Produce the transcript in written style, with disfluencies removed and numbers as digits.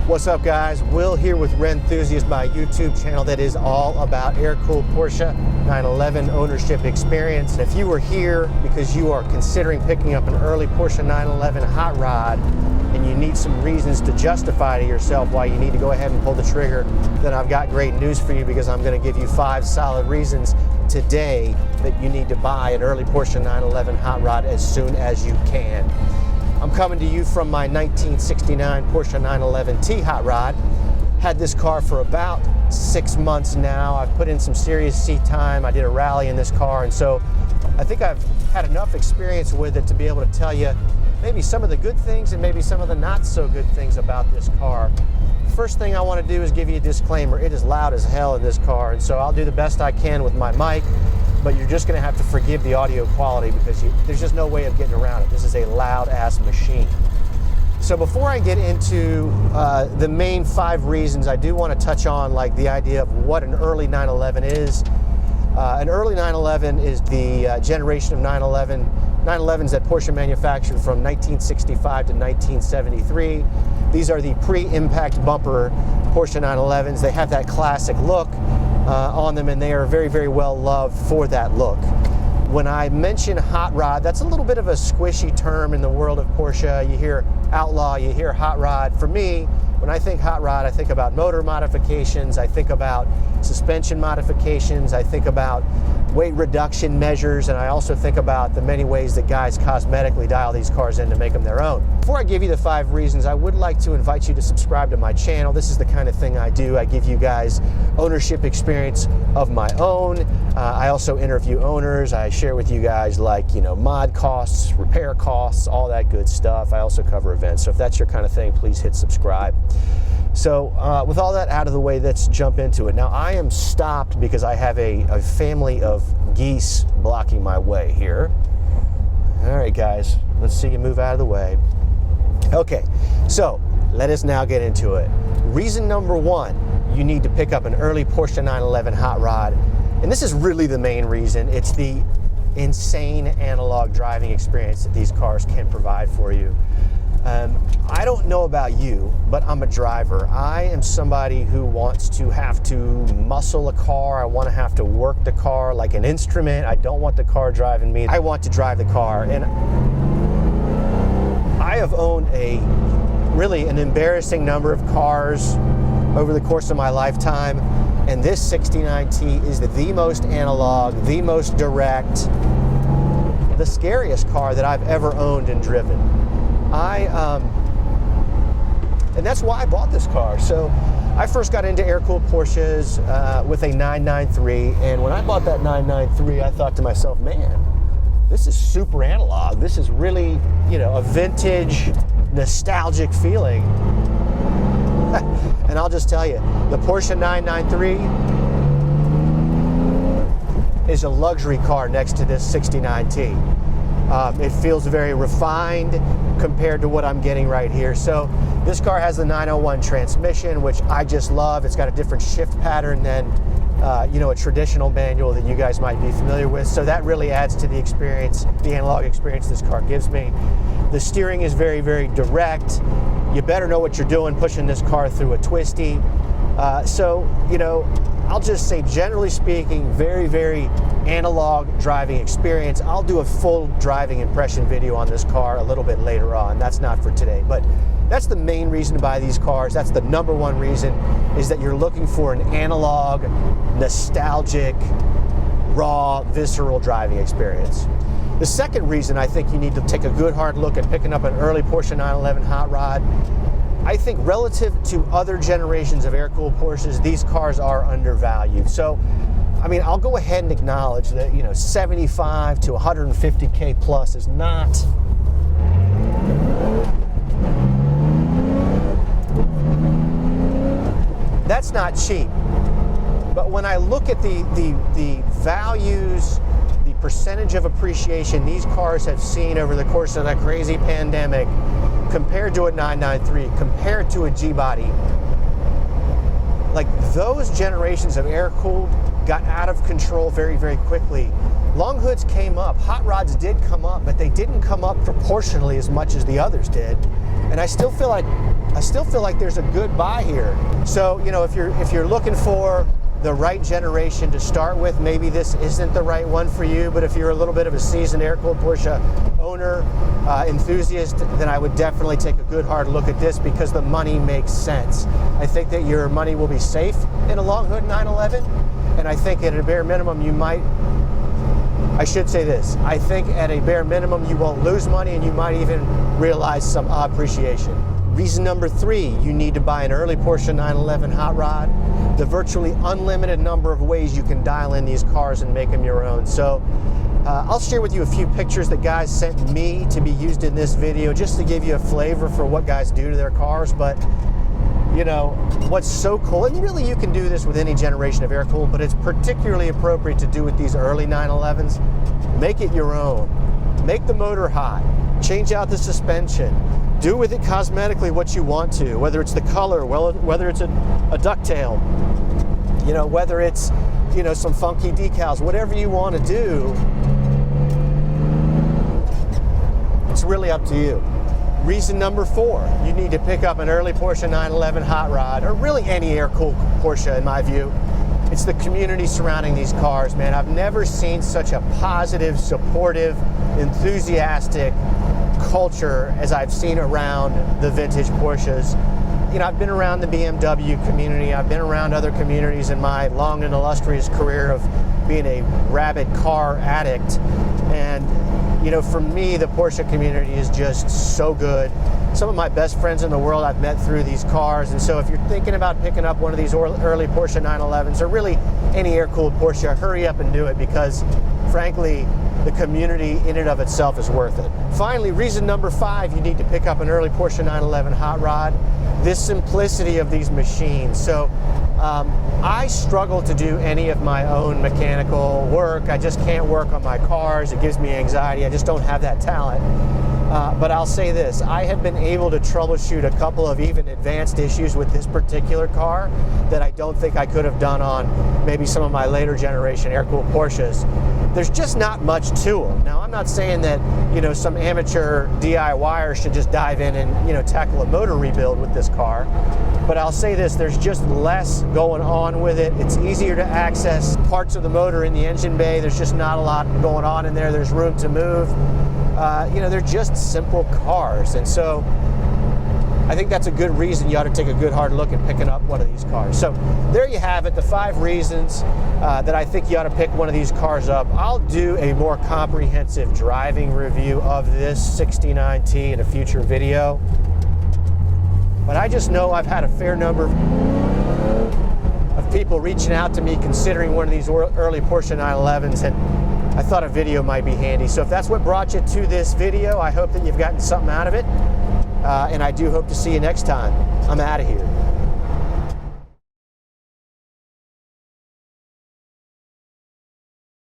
What's up, guys? Will here with Rennthusiast, my YouTube channel that is all about air-cooled Porsche 911 ownership experience. And if you were here because you are considering picking up an early Porsche 911 hot rod and you need some reasons to justify to yourself why you need to go ahead and pull the trigger, then I've got great news for you, because I'm going to give you 5 solid reasons today that you need to buy an early Porsche 911 hot rod as soon as you can. I'm coming to you from my 1969 Porsche 911T hot rod. Had this car for about 6 months now. I've put in some serious seat time. I did a rally in this car, and so I think I've had enough experience with it to be able to tell you maybe some of the good things and maybe some of the not so good things about this car. First thing I want to do is give you a disclaimer. It is loud as hell in this car, and so I'll do the best I can with my mic, but you're just going to have to forgive the audio quality because there's just no way of getting around it. This is a loud-ass machine. So before I get into the main 5 reasons, I do want to touch on the idea of what an early 911 is. An early 911 is the generation of 911s that Porsche manufactured from 1965 to 1973. These are the pre-impact bumper Porsche 911s. They have that classic look on them, and they are very, very well loved for that look. When I mention hot rod, that's a little bit of a squishy term in the world of Porsche. You hear outlaw, you hear hot rod. For me, when I think hot rod, I think about motor modifications, I think about suspension modifications, I think about weight reduction measures, and I also think about the many ways that guys cosmetically dial these cars in to make them their own. Before I give you the 5 reasons, I would like to invite you to subscribe to my channel. This is the kind of thing I do. I give you guys ownership experience of my own. I also interview owners. I share with you guys mod costs, repair costs, all that good stuff. I also cover events. So if that's your kind of thing, please hit subscribe. So with all that out of the way, let's jump into it. Now, I am stopped because I have a family of geese blocking my way here. All right, guys, let's see you move out of the way. Okay, so let us now get into it. Reason number 1, you need to pick up an early Porsche 911 hot rod. And this is really the main reason. It's the insane analog driving experience that these cars can provide for you. I don't know about you, but I'm a driver. I am somebody who wants to have to muscle a car. I want to have to work the car like an instrument. I don't want the car driving me. I want to drive the car. And I have owned really an embarrassing number of cars over the course of my lifetime. And this 69T is the most analog, the most direct, the scariest car that I've ever owned and driven. And that's why I bought this car. So I first got into air-cooled Porsches with a 993, and when I bought that 993, I thought to myself, man, this is super analog. This is really, a vintage, nostalgic feeling. And I'll just tell you, the Porsche 993 is a luxury car next to this 69T. It feels very refined compared to what I'm getting right here. So this car has the 901 transmission, which I just love. It's got a different shift pattern than a traditional manual that you guys might be familiar with. So that really adds to the experience, the analog experience this car gives me. The steering is very, very direct. You better know what you're doing pushing this car through a twisty. I'll just say, generally speaking, very, very analog driving experience. I'll do a full driving impression video on this car a little bit later on. That's not for today, but that's the main reason to buy these cars. That's the number 1 reason, is that you're looking for an analog, nostalgic, raw, visceral driving experience. The second reason I think you need to take a good hard look at picking up an early Porsche 911 hot rod, I think relative to other generations of air-cooled Porsches, these cars are undervalued. So, I'll go ahead and acknowledge that, 75 to 150K plus is not that's not cheap. But when I look at the values, the percentage of appreciation these cars have seen over the course of that crazy pandemic, compared to a 993, compared to a G-body, those generations of air-cooled got out of control very, very quickly. Long hoods came up, hot rods did come up, but they didn't come up proportionally as much as the others did. And I still feel like I still feel like there's a good buy here. So, you know, if you're looking for the right generation to start with, maybe this isn't the right one for you, but if you're a little bit of a seasoned air-cooled Porsche owner, enthusiast, then I would definitely take a good hard look at this because the money makes sense. I think that your money will be safe in a long hood 911, and I think at a bare minimum I should say this, I think at a bare minimum you won't lose money and you might even realize some appreciation. Reason number 3, you need to buy an early Porsche 911 hot rod. The virtually unlimited number of ways you can dial in these cars and make them your own. So I'll share with you a few pictures that guys sent me to be used in this video just to give you a flavor for what guys do to their cars. But you know, what's so cool, and really you can do this with any generation of air-cooled, but it's particularly appropriate to do with these early 911s. Make it your own. Make the motor hot. Change out the suspension. Do with it cosmetically what you want to, whether it's the color, whether it's a ducktail, you know, whether it's, you know, some funky decals, whatever you want to do, it's really up to you. Reason number 4, you need to pick up an early Porsche 911 hot rod, or really any air-cooled Porsche in my view. It's the community surrounding these cars, man. I've never seen such a positive, supportive, enthusiastic culture as I've seen around the vintage Porsches. You know, I've been around the BMW community, I've been around other communities in my long and illustrious career of being a rabid car addict, and you know, for me, the Porsche community is just so good. Some of my best friends in the world I've met through these cars, and so if you're thinking about picking up one of these early Porsche 911s, or really any air-cooled Porsche, hurry up and do it, because frankly, the community in and of itself is worth it. Finally, reason number 5, you need to pick up an early Porsche 911 hot rod. This simplicity of these machines. So I struggle to do any of my own mechanical work. I just can't work on my cars. It gives me anxiety. I just don't have that talent. But I'll say this, I have been able to troubleshoot a couple of even advanced issues with this particular car that I don't think I could have done on maybe some of my later generation air-cooled Porsches. There's just not much to them. Now, I'm not saying that, you know, some amateur DIYer should just dive in and, you know, tackle a motor rebuild with this car. But I'll say this, there's just less going on with it. It's easier to access parts of the motor in the engine bay. There's just not a lot going on in there. There's room to move. You know, they're just simple cars. And so I think that's a good reason you ought to take a good hard look at picking up one of these cars. So there you have it, the 5 reasons that I think you ought to pick one of these cars up. I'll do a more comprehensive driving review of this 69T in a future video. But I just know I've had a fair number of people reaching out to me considering one of these early Porsche 911s, and I thought a video might be handy. So if that's what brought you to this video, I hope that you've gotten something out of it. And I do hope to see you next time. I'm out of here.